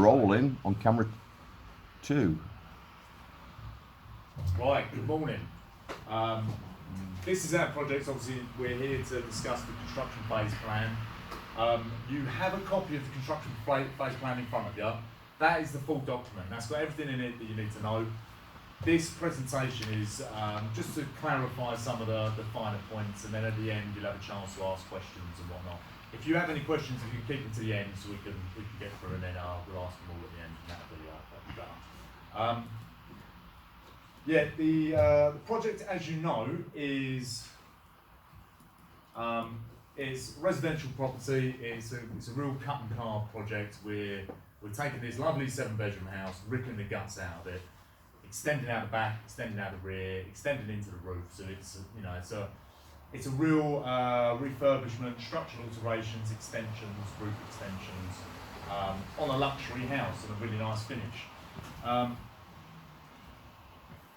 rolling on camera 2. Right, good morning. This is our project. Obviously we're here to discuss the construction phase plan. You have a copy of the construction phase plan in front of you. That is the full document. That's got everything in it that you need to know. This presentation is just to clarify some of the finer points, and then at the end you'll have a chance to ask questions and whatnot. If you have any questions, if you can keep them to the end so we can get through, and then we'll ask them all at the end, and that'll be done. The project, as you know, is residential property. It's a real cut and carve project. We're taking this lovely 7-bedroom house, ripping the guts out of it, extending out the back, extending out the rear, extending into the roof. So it's a real refurbishment, structural alterations, extensions, roof extensions on a luxury house and a really nice finish.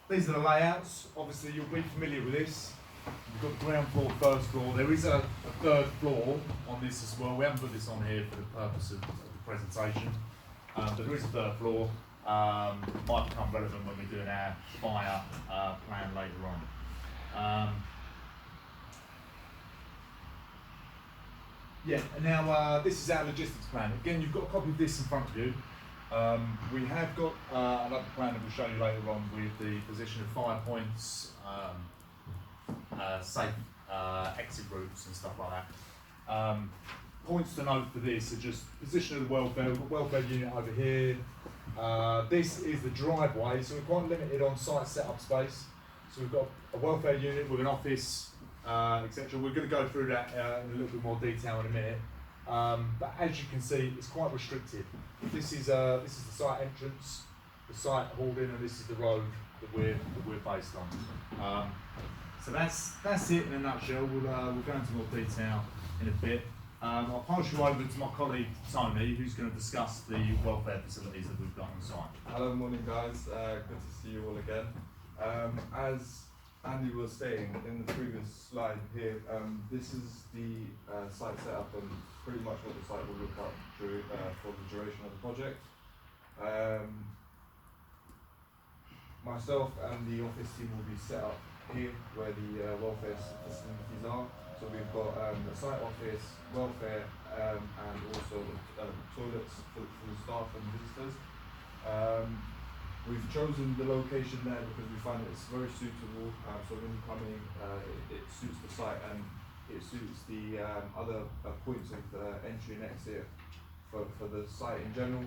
These are the layouts. Obviously you'll be familiar with this. We've got ground floor, first floor. There is a third floor on this as well. We haven't put this on here for the purpose of the presentation, but there is a third floor. Might become relevant when we're doing our fire plan later on. Now this is our logistics plan. Again, you've got a copy of this in front of you. We have got another plan that we'll show you later on with the position of fire points, safe exit routes and stuff like that. Points to note for this are just position of the welfare. We've got welfare unit over here. This is the driveway, so we're quite limited on site setup space. So we've got a welfare unit with an office, etc. We're going to go through that in a little bit more detail in a minute. But as you can see, it's quite restricted. This is the site entrance, the site holding, and this is the road that we're based on. So that's it in a nutshell. We'll go into more detail in a bit. I'll pass you over to my colleague Tony, who's going to discuss the welfare facilities that we've got on site. Hello, morning guys. Good to see you all again. As Andy was saying in the previous slide here, this is the site setup and pretty much what the site will look like for the duration of the project. Myself and the office team will be set up here where the welfare facilities are. So we've got the site office, welfare, and also toilets for the staff and visitors. We've chosen the location there because we find it's very suitable. So when you come in, it suits the site and it suits the other points of entry and exit for the site in general.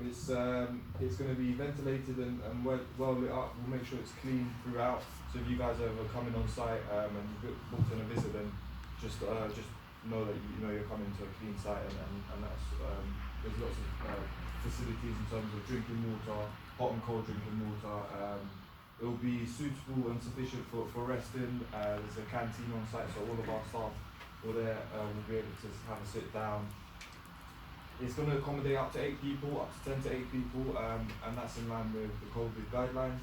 It's going to be ventilated and well lit up. We'll make sure it's clean throughout. So if you guys are ever coming on site and you booked in a visit, then just know that you're coming to a clean site and that's there's lots of facilities in terms of drinking water, hot and cold drinking water. It will be suitable and sufficient for resting. There's a canteen on site, so all of our staff will be able to have a sit down. It's going to accommodate up to 8 people, up to 10 to 8 people, and that's in line with the COVID guidelines.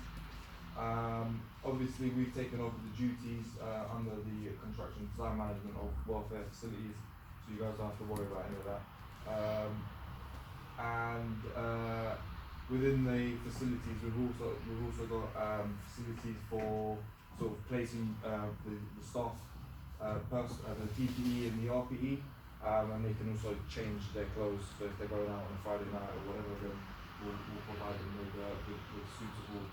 Obviously, we've taken over the duties under the construction design management of welfare facilities, so you guys don't have to worry about any of that. Within the facilities, we've also got facilities for sort of placing the staff, the PPE and the RPE, and they can also change their clothes. So if they're going out on a Friday night or whatever, then we'll provide them with suitable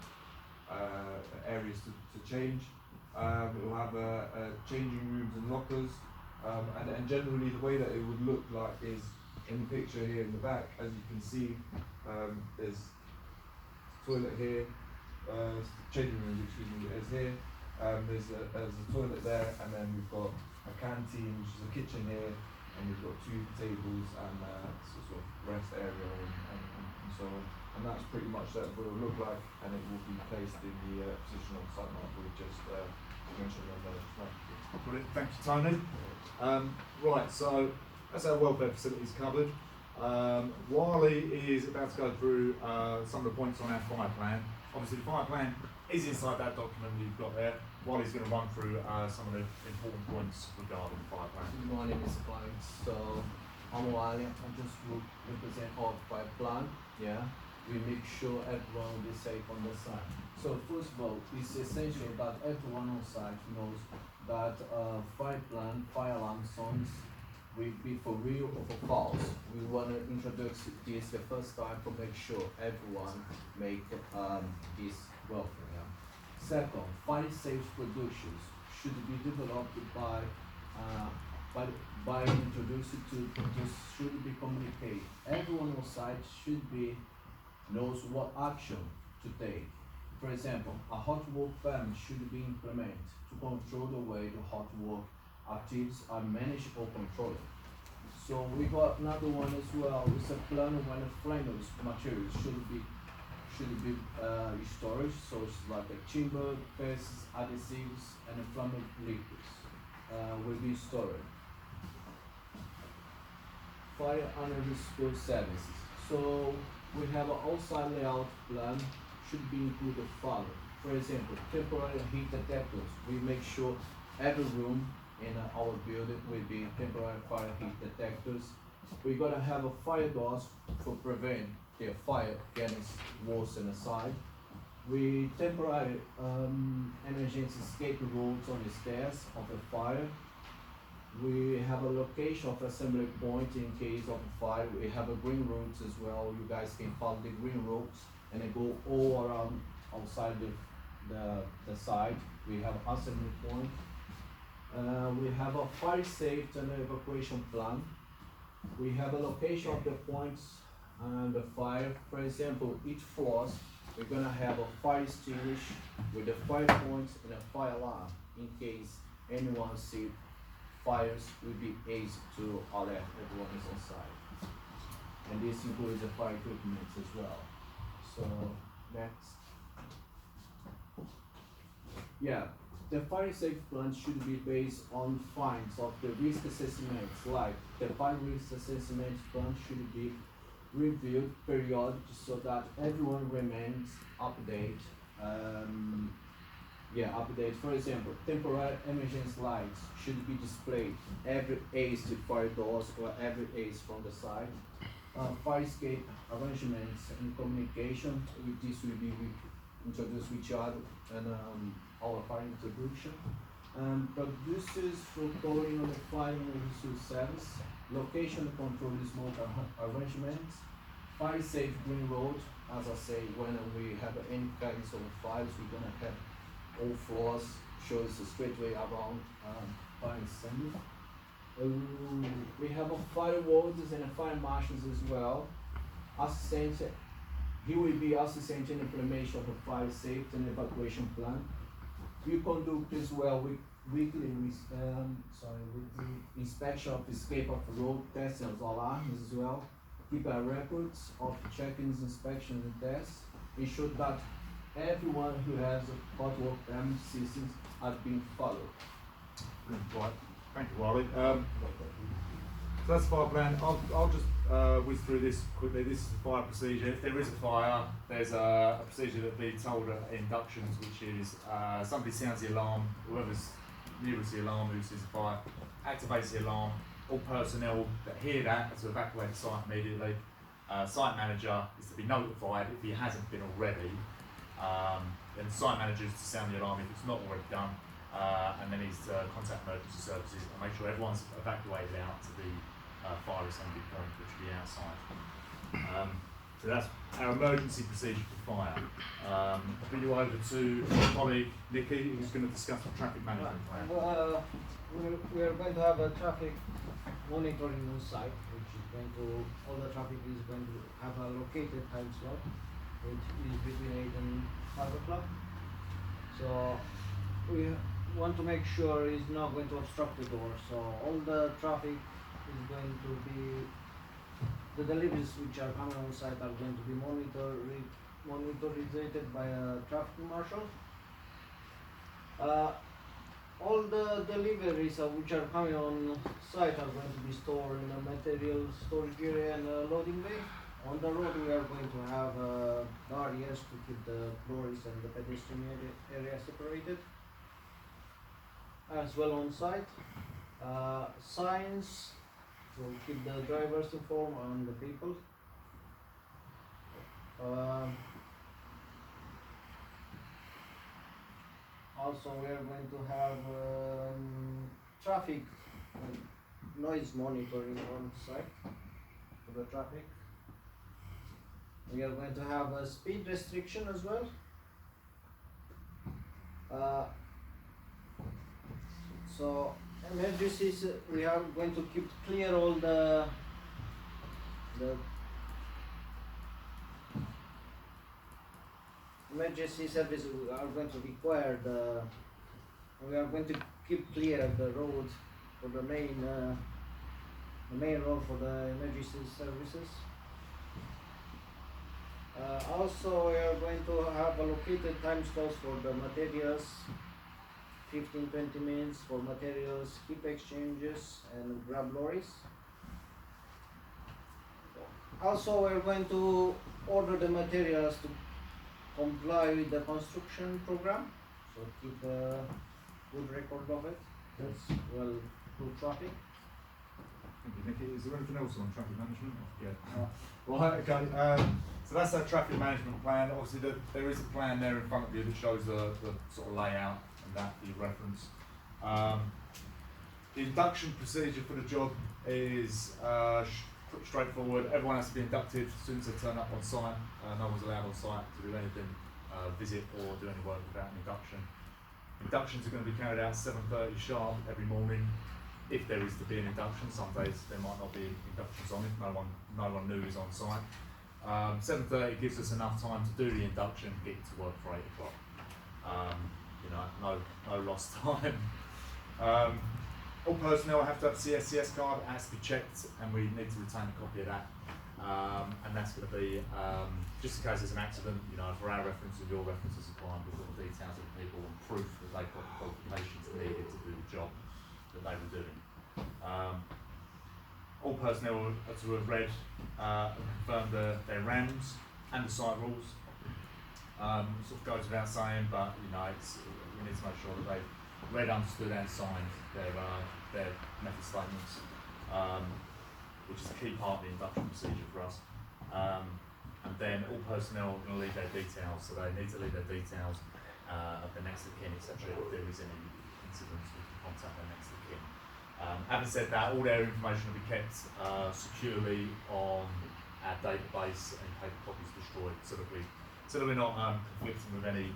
areas to change. We'll have changing rooms and lockers, and generally the way that it would look like is in the picture here in the back. As you can see, there's toilet here, changing rooms, excuse me, is here. There's a toilet there, and then we've got a canteen, which is a kitchen here, and we've got 2 tables and sort of rest area and so on. And that's pretty much what it will look like, and it will be placed in the position on site map we just mentioned on the map. Brilliant, thank you Tony. Right, so that's our welfare facilities covered. Wiley is about to go through some of the points on our fire plan. Obviously the fire plan is inside that document that you've got there. Wiley's going to run through some of the important points regarding the fire plan. My name is Mike. So I'm Ali. I just represent our fire plant. Yeah, we make sure everyone will be safe on the site. So first of all, it's essential that everyone on site knows that fire plant, fire alarm sounds will be for real or for false. We want to introduce this the first time to make sure everyone make this welcome. Yeah. Second, fire safe productions should be developed by by introducing to produce should be communicated. Everyone on site should be knows what action to take. For example, a hot work permit should be implemented to control the way the hot work activities are managed or controlled. So we got another one as well. It's a plan when flammable materials should be storage. So it's like a timber, pastes, adhesives, and flammable liquids will be stored. Fire and rescue services. So we have an outside layout plan should be include the following. For example, temporary heat detectors. We make sure every room in our building will be temporary fire heat detectors. We gotta have a fire doors to prevent the fire getting worse on the side. We temporary emergency escape routes on the stairs of the fire. We have a location of assembly point in case of a fire. We have a green routes as well. You guys can follow the green routes and they go all around outside the site. We have assembly point. We have a fire safety and evacuation plan. We have a location of the points and the fire. For example, each floor we're gonna have a fire extinguisher with the fire points and a fire alarm in case anyone see fires will be able to alert everyone is on site. And this includes the fire equipment as well. So next. Yeah, the fire safety plan should be based on findings of the risk assessments, like the fire risk assessment plan should be reviewed periodically so that everyone remains updated. Update. For example, temporary emergency lights should be displayed every exit fire doors or every exit from the site. Fire escape arrangements and communication with this will be introduced with each other and our fire introduction. Producers for calling on the fire and rescue service, location control smoke arrangements, fire safe green road. As I say, when we have any kinds of fires, we're gonna have all floors shows a straight way around fire assembly. We have a fire wardens and a fire marshals as well. Assistant, he will be assistant in implementation of a fire safety and evacuation plan. We conduct as well weekly inspection of escape of road tests and alarms as well. Keep our records of check-ins, inspections, and tests. Ensure that everyone who has a hot work permit systems have been followed. Right, thank you, Wally. So that's the fire plan. I'll just whiz through this quickly. This is the fire procedure. If there is a fire, there's a procedure that will be told at inductions, which is somebody sounds the alarm, whoever's nearest the alarm who sees the fire, activates the alarm. All personnel that hear that are to evacuate the site immediately. Site manager is to be notified if he hasn't been already. Then the site manager is to sound the alarm if it's not already done, and then he's to contact emergency services and make sure everyone's evacuated out to the fire assembly point, which will be outside. So that's our emergency procedure for fire. I'll put you over to my colleague Nikki, who's going to discuss the traffic management plan. We are going to have a traffic monitoring on site, which is going to, all the traffic is going to have a located time slot, which is between 8 and 5 o'clock. So we want to make sure it's not going to obstruct the door. So all the traffic is going to be, the deliveries which are coming on site are going to be monitored by a traffic marshal. All the deliveries which are coming on site are going to be stored in a material storage area and a loading bay. On the road we are going to have barriers to keep the lorries and the pedestrian area separated. As well on site. Signs We'll keep the drivers informed and the people. Also, we are going to have traffic noise monitoring on site for the traffic. We are going to have a speed restriction as well. So emergencies, we are going to keep clear all the emergency services are going to require we are going to keep clear the road for the main road for the emergency services. Also, we are going to have allocated time slots for the materials, 15-20 minutes for materials, keep exchanges and grab lorries. Also, we are going to order the materials to comply with the construction program, so keep a good record of it. That's well through traffic. Thank you, Nicky. Is there anything else on traffic management? Right, okay. So that's our traffic management plan. Obviously, there is a plan there in front of you that shows the sort of layout and that you reference. The induction procedure for the job is pretty straightforward. Everyone has to be inducted as soon as they turn up on site. No one's allowed on site to do anything, visit or do any work without an induction. Inductions are going to be carried out 7:30 sharp every morning. If there is to be an induction, some days there might not be inductions on if no one new is on site. 7:30 gives us enough time to do the induction, get to work for 8 o'clock. No lost time. All personnel have to have a CSCS card. It has to be checked, and we need to retain a copy of that. And that's going to be just in case there's an accident. For our reference and your reference as a client, we've got the details of the people and proof that they've got the qualifications needed to do the job that they were doing. All personnel are to have read and confirmed their RAMs and the site rules. It sort of goes without saying, but we need to make sure that they've read, understood and signed their method statements, which is a key part of the induction procedure for us. And then all personnel are going to leave their details, so they need to leave their details of the next of kin, etc. If there is any incidents, we can contact their next of kin. Having said that, all their information will be kept securely on our database and paper copies destroyed, so that we're not conflicting with any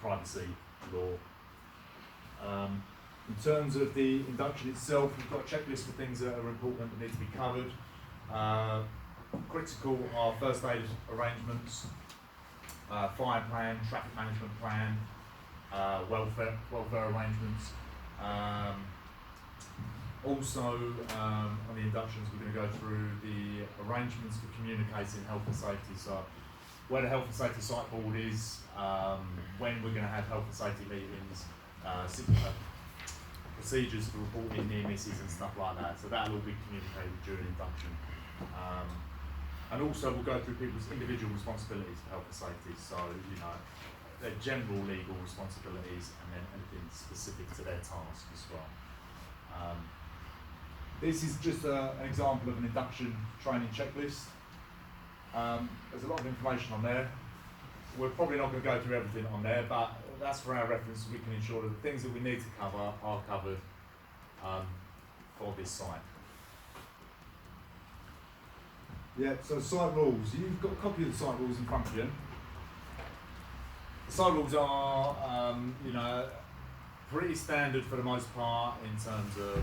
privacy law. In terms of the induction itself, we've got a checklist of things that are important that need to be covered. Critical are first aid arrangements, fire plan, traffic management plan, welfare arrangements. Also, on the inductions, we're going to go through the arrangements for communicating health and safety. So, where the health and safety site board is, when we're going to have health and safety meetings, procedures for reporting near misses and stuff like that. So that'll all be communicated during induction. And also we'll go through people's individual responsibilities for health and safety. So, their general legal responsibilities and then anything specific to their task as well. This is just an example of an induction training checklist. There's a lot of information on there. We're probably not going to go through everything on there, but that's for our reference. We can ensure that the things that we need to cover are covered for this site. Yeah, so site rules. You've got a copy of the site rules in front of you. The site rules are, pretty standard for the most part in terms of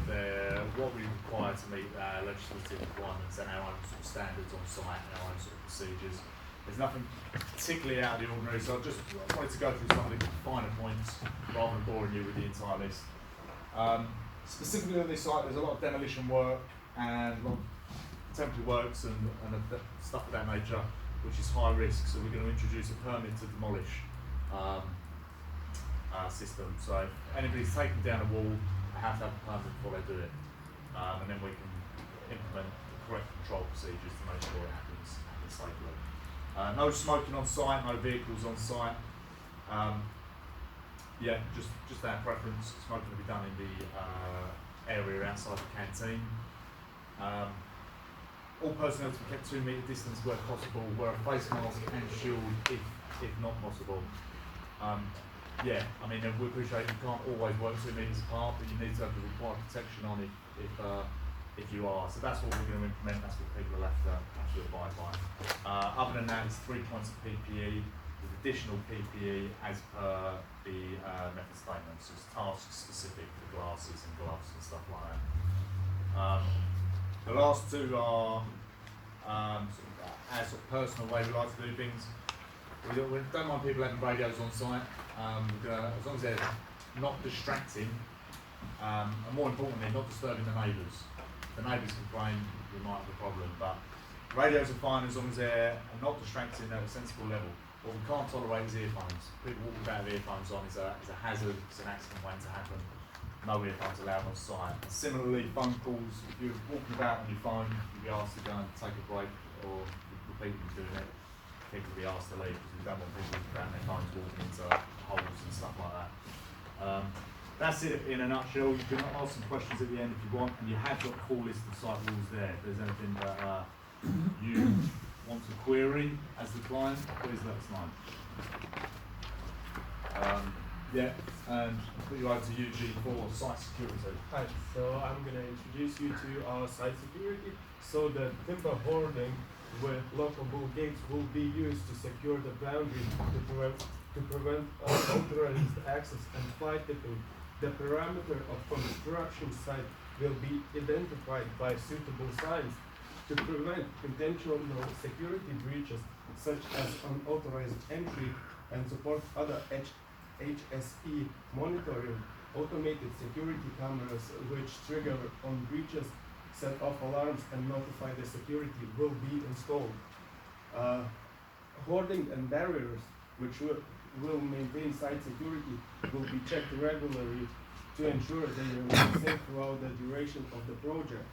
what we require to meet our legislative requirements and our own sort of standards on site and our own sort of procedures. There's nothing particularly out of the ordinary, so I just wanted to go through some of the finer points rather than boring you with the entire list. Specifically on this site, there's a lot of demolition work and a lot of temporary works and stuff of that nature, which is high risk, so we're going to introduce a permit to demolish system. So if anybody's taking down a wall, they have to have a permit before they do it, and then we can implement the correct control procedures to make sure it happens safely. No smoking on site, no vehicles on site. Just our preference. Smoking will be done in the area outside the canteen. All personnel to be kept 2 metre distance where possible, wear a face mask and shield if not possible. Yeah, I mean, we appreciate you can't always work 2 metres apart, but you need to have the required protection on if you are. So that's what we're going to implement, that's what people will have to abide by. Other than that, it's 3 points of PPE with additional PPE as per the method statements. So it's task specific for glasses and gloves and stuff like that. The last 2 are as a personal way we like to do things. We don't mind people having radios on site, as long as they're not distracting, and more importantly, not disturbing the neighbours. If the neighbours complain, we might have a problem, but radios are fine as long as they're not distracting at a sensible level. What we can't tolerate is earphones. People walking about with earphones on is a hazard, it's an accident waiting to happen. No earphones allowed on site. And similarly, phone calls, if you're walking about on your phone, you'll be asked to go and take a break, or repeatedly doing it, people will be asked to leave because we don't want people walking around their phones walking into holes and stuff like that. That's it in a nutshell. You can ask some questions at the end if you want, and you have got the full list of site rules there. If there's anything that you want to query as the client, please let us know. Yeah, and I'll put you over to Eugene for site security. Hi, so I'm going to introduce you to our site security. So the timber hoarding with lockable gates will be used to secure the boundary to prevent unauthorized access and fly tipping. The perimeter of construction site will be identified by suitable signs to prevent intentional security breaches such as unauthorized entry and support other HSE monitoring. Automated security cameras which trigger on breaches, set off alarms and notify the security will be installed. Hoarding and barriers which will maintain site security will be checked regularly to ensure they remain safe throughout the duration of the project.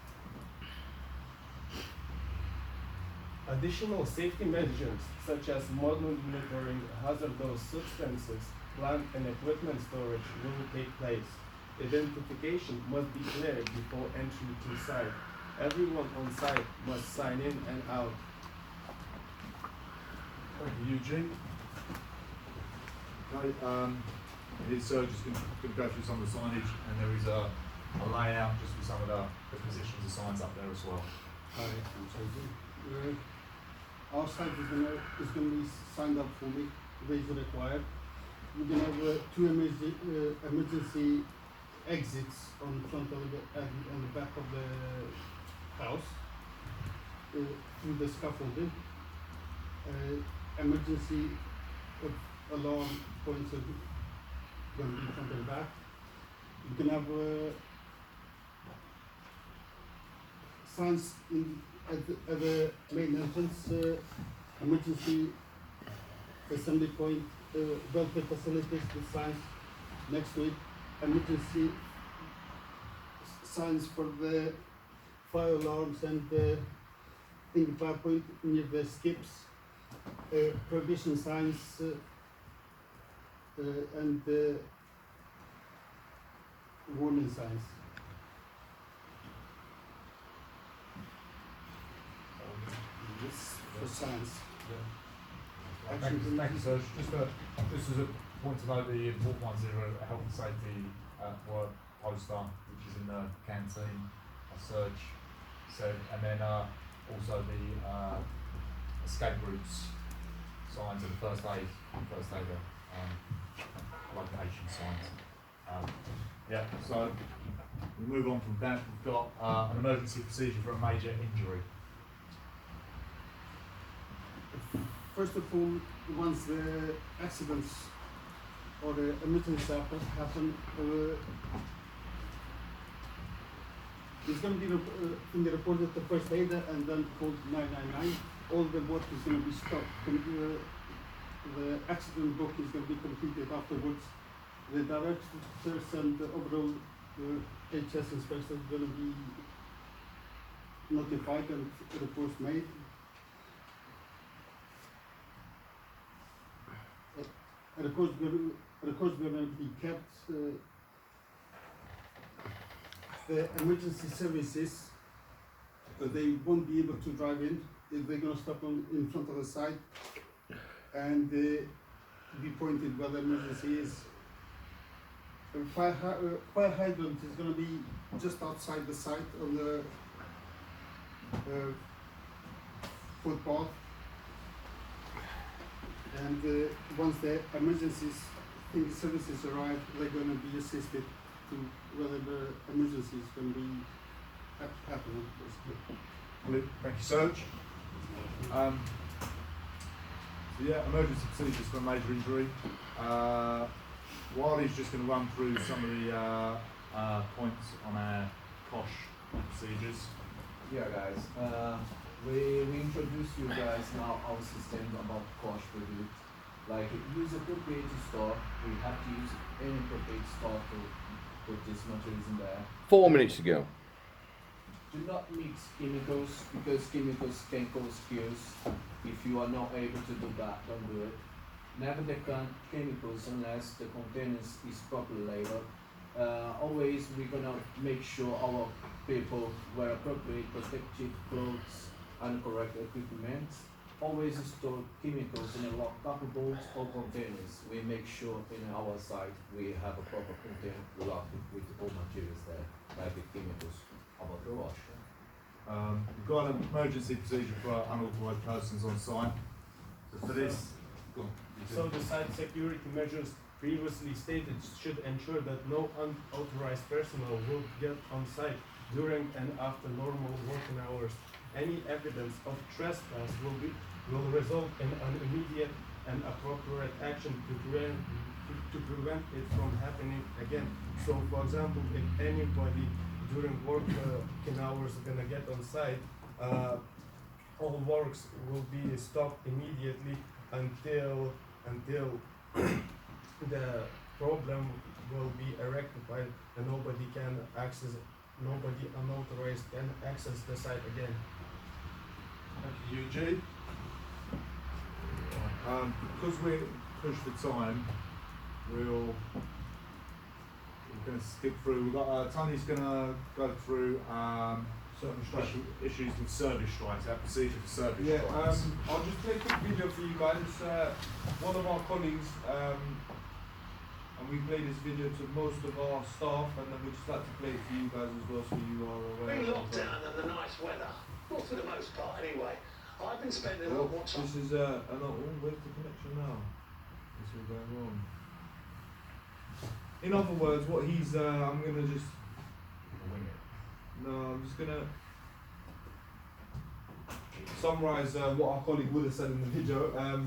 Additional safety measures such as monitoring hazardous substances, plant and equipment storage will take place. Identification must be clear before entry to site. Everyone on site must sign in and out. Thank you, Eugene. Okay, it's just going to go through some of the signage, and there is a layout just with some of the positions of signs up there as well. Hi, I'm sorry. Our site is gonna be signed up fully. It is required. We're gonna have 2 emergency exits on front of on the back of the house through the scaffolding. Emergency alarm points are going to be front and back. You can have signs at the main entrance, emergency assembly point, welfare facilities, the signs next to it, emergency signs for the fire alarms and in the fire point near the skips, prohibition signs and warning signs. This for signs. Thank you, sir. Just as a point to note, the important ones here are a health and safety at work poster, which is in the canteen, a search, and then also the escape routes signs and the first aid location signs. Yeah, so we move on from that. We've got an emergency procedure for a major injury. First of all, once the accidents or the emergency happen, it's going to be reported to first aider and then called 999. All the work is going to be stopped. The accident book is going to be completed afterwards. The directors and the overall HS inspector are going to be notified and reports made. Records going to be kept. The emergency services they won't be able to drive in if they're gonna stop in front of the site and be pointed where the emergency is. A fire hydrant is gonna be just outside the site on the footpath. And once the services arrive, they're going to be assisted to whether the emergency is going to be happening, basically. Thank you, Serge. So yeah, emergency procedures for a major injury. Wiley's just going to run through some of the points on our COSH procedures. Yeah, guys. We introduce you guys now our system about cost review. Like use appropriate store, we have to use any appropriate store to put these materials in there. 4 minutes ago. Do not mix chemicals because chemicals can cause spills. If you are not able to do that, don't do it. Never decant chemicals unless the containers is properly labeled. Always we're gonna make sure our people wear appropriate protective clothes and correct equipment. Always store chemicals in a locked capable or containers. We make sure in our site we have a proper container locked with all materials there, like the chemicals about the wash. We've got an emergency procedure for unauthorised persons on site. So for this, go on. So the site security measures previously stated should ensure that no unauthorized personnel will get on site during and after normal working hours. Any evidence of trespass will result in an immediate and appropriate action to prevent it from happening again. So, for example, if anybody during working hours is gonna get on site, all works will be stopped immediately until the problem will be rectified and nobody unauthorized can access the site again. Thank you, Eugene. Because we're pushed for time, we're going to skip through. We've got Tony's going to go through certain issues with service strikes, our procedure for service strikes. I'll just play a quick video for you guys. One of our colleagues, and we play this video to most of our staff, and then we just like to play it for you guys as well, so you are aware. Been lockdown and the nice weather. Well, for the most part, anyway. I've been spending a lot more time. This is where's the connection now? What's all going on? In other words, what he's I'm gonna just Wing it. no, I'm just gonna summarise what our colleague would have said in the video. I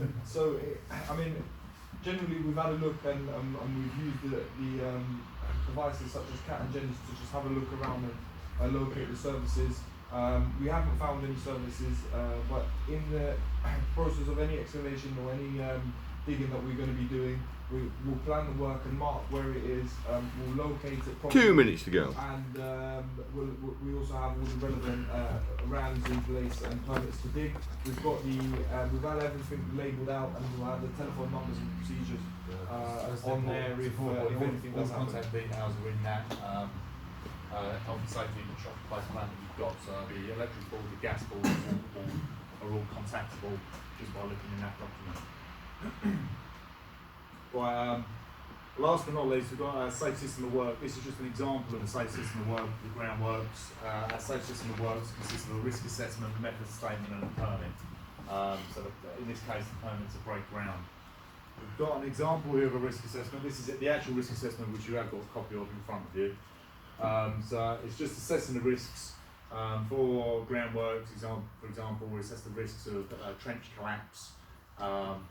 mean, generally we've had a look and we've used the devices such as Cat and Jenny to just have a look around and locate the services. We haven't found any services, but in the process of any excavation or any digging that we're going to be doing, we'll plan the work and mark where it is. We'll locate it properly. 2 minutes to go. And we also have all the relevant RAMs in place and permits to dig. We've had everything labelled out, and we'll have the telephone numbers and procedures on there if anything does happen. Contact details are in that health and safety and traffic place plan that you've got. So the electric board, the gas board, the water board are all contactable just by looking in that document. Right, last but not least, we've got a safe system of work. This is just an example of a safe system of work, the groundworks. Our safe system of works consists of a risk assessment, method statement and a permit. In this case, the permit's a break ground. We've got an example here of a risk assessment. This is the actual risk assessment which you have got a copy of in front of you. So it's just assessing the risks for groundworks. For example, we assess the risks of trench collapse,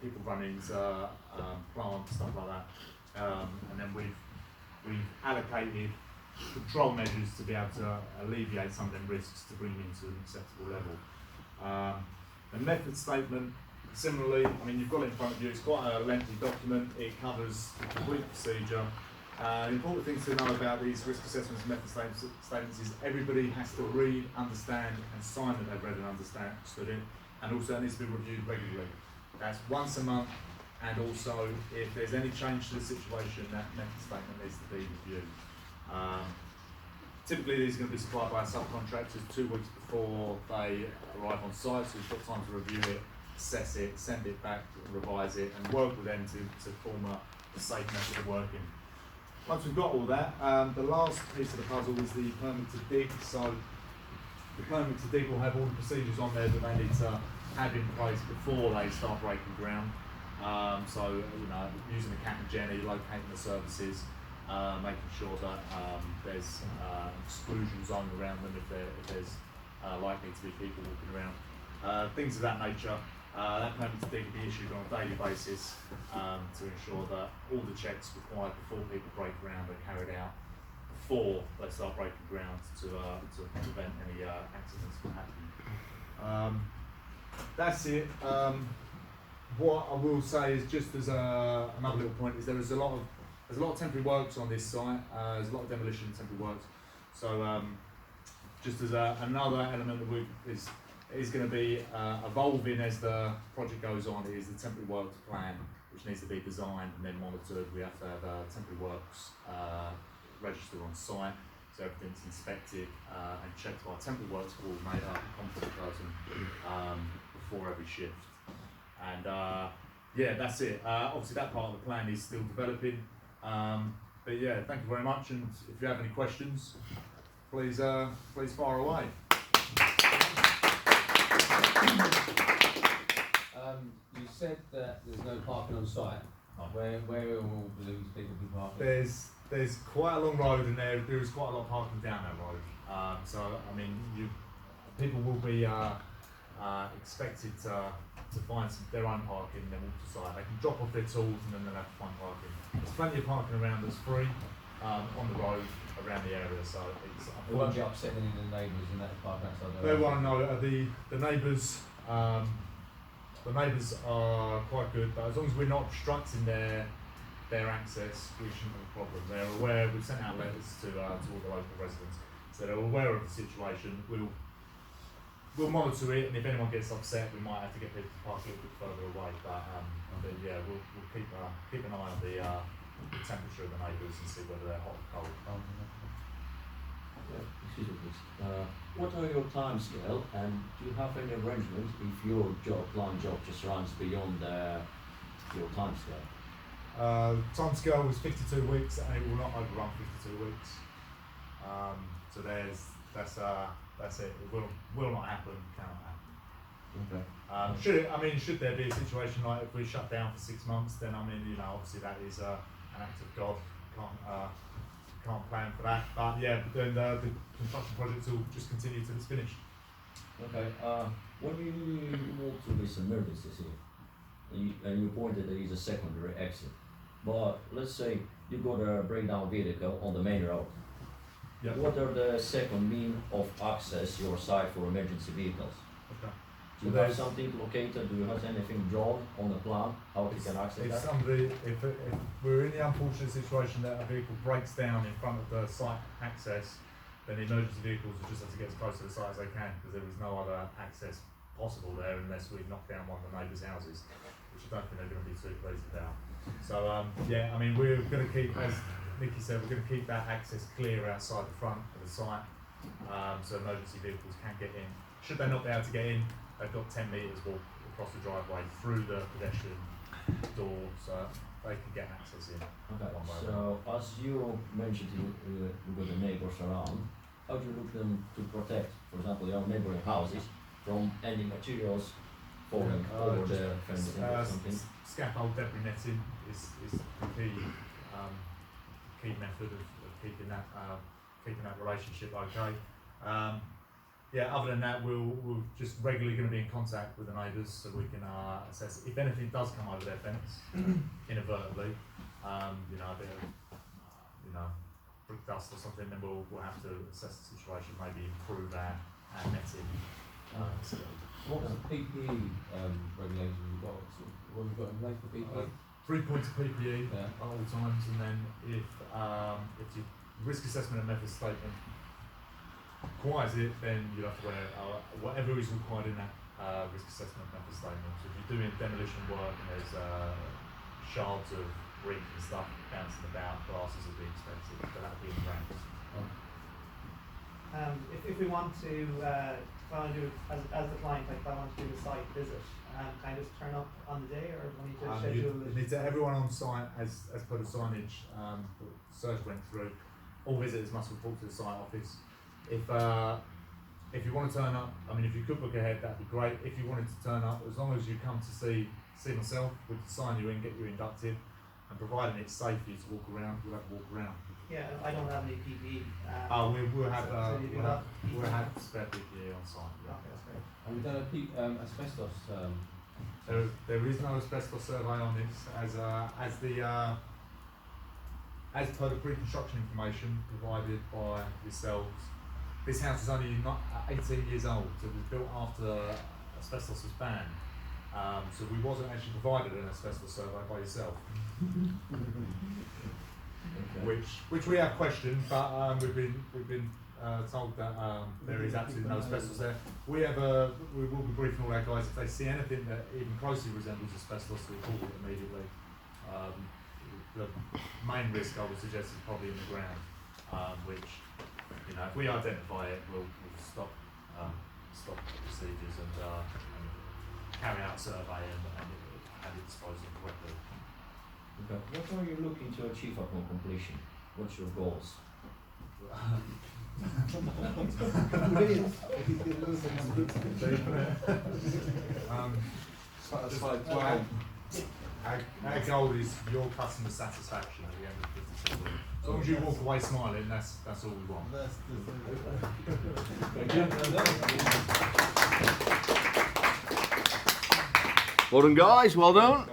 people running plants, stuff like that. And then we've allocated control measures to be able to alleviate some of them risks to bring them into an acceptable level. The method statement, similarly, I mean, you've got it in front of you. It's quite a lengthy document. It covers the complete procedure. The important thing to know about these risk assessments and method statements is everybody has to read, understand and sign that they've read and understood it, and also it needs to be reviewed regularly. That's once a month, and also if there's any change to the situation, that method statement needs to be reviewed. Typically, these are going to be supplied by subcontractors 2 weeks before they arrive on site, so you've got time to review it, assess it, send it back, revise it, and work with them to form a safe method of working. Once we've got all that, the last piece of the puzzle is the permit to dig. So the permit to dig will have all the procedures on there that they need to have in place before they start breaking ground. So, you know, using the cat and Jenny, locating the services, making sure that there's exclusion zone around them if there's likely to be people walking around. Things of that nature. That permit to dig will be issued on a daily basis to ensure that all the checks required before people break ground are carried out before they start breaking ground to prevent any accidents from happening. That's it. What I will say is, just as another little point, is there's a lot of temporary works on this site. There's a lot of demolition and temporary works. So just as another element that is going to be evolving as the project goes on, is the temporary works plan, which needs to be designed and then monitored. We have to have temporary works registered on site, so everything's inspected and checked by a temporary works coordinator, a competent person, before every shift. And yeah, that's it. Obviously that part of the plan is still developing. But yeah, thank you very much, and if you have any questions, please fire away. You said that there's no parking on site. Where will these people be parking? There's quite a long road, and there is quite a lot of parking down that road. So I mean, people will be expected to find their own parking and then walk to site. They can drop off their tools and then they'll have to find parking. There's plenty of parking around that's free on the road around the area, so it's. It won't be upsetting any of the neighbours in that park outside. They won't know. The neighbours. The neighbours are quite good, but as long as we're not obstructing their access, we shouldn't have a problem. They're aware. We've sent out letters to all the local residents, so they're aware of the situation. We'll monitor it, and if anyone gets upset, we might have to get people to park a little bit further away. But yeah, we'll keep an eye on the temperature of the neighbours and see whether they're hot or cold. Excuse me, please. What are your timescale, and do you have any arrangement if your line job just runs beyond your timescale? Timescale was 52 weeks, and it will not overrun 52 weeks. So that's it. It will not happen. Cannot happen. Okay. Should there be a situation like if we shut down for 6 months, then obviously that is an act of God. Can't plan for that. But yeah, then the construction project will just continue till it's finished. Okay. When you walk through this emergency here, and you pointed there is a secondary exit, but let's say you got a breakdown vehicle on the main road. Yeah. What are the second mean of access your site for emergency vehicles? Okay. Do you have something located? Do you have anything drawn on the plan how you can access that? If we're in the unfortunate situation that a vehicle breaks down in front of the site access, then the emergency vehicles will just have to get as close to the site as they can, because there is no other access possible there unless we knock down one of the neighbours' houses, which I don't think they're going to be too pleased about. So yeah, we're going to keep, as Nikki said, we're going to keep that access clear outside the front of the site, so emergency vehicles can get in. Should they not be able to get in, they've got 10 metres walk across the driveway through the pedestrian door, so they can get access in. Okay, so as you mentioned, you've got the neighbours around. How do you look them to protect, for example, your neighbouring houses from any materials falling over the fencing or something? Scaffold debris netting is the key method of keeping that relationship okay. Yeah, other than that, we're just regularly going to be in contact with the neighbours so we can assess if anything does come over their fence inadvertently. A bit of brick dust or something, then we'll have to assess the situation, maybe improve our netting. What PPE regulations have you got? What have you got in place for PPE? 3 points of PPE Yeah. at all times, and then if your risk assessment and method statement requires it, then you'll have to wear whatever is required in that risk assessment method statement. So if you're doing demolition work and there's shards of brick and stuff bouncing about, glasses will be expensive, but that'll be in ranks. If we want to, if I want to do, as the client, like if I want to do the site visit, kind of turn up on the day, or do I need to schedule You it? need to, everyone on site, as per the signage that Serge went through, all visitors must report to the site office. If you want to turn up, I mean, if you could book ahead, that'd be great. If you wanted to turn up, as long as you come to see myself, we'd sign you in, get you inducted, and providing it's safe for you to walk around, we'll have to walk around. Yeah, I don't have any PPE. We'll have so you do that? we'll have spare PPE on site. Yeah. Okay, that's great. Have we done a asbestos? There is no asbestos survey on this, as per the pre-construction information provided by yourselves. This house is only not 18 years old, so it was built after asbestos was banned. So we wasn't actually provided an asbestos survey by yourself, Okay. which we have questioned, but we've been told that there is absolutely no asbestos there. We will be briefing all our guys if they see anything that even closely resembles asbestos, we report it immediately. The main risk I would suggest is probably in the ground, which, you know, if we identify it, we'll stop procedures and carry out a survey and have it disposed of correctly. Okay. What are you looking to achieve upon completion? What's your goals? Our goal is your customer satisfaction at the end of the business. As long as you walk away smiling, that's all we want. Well done, guys. Well done.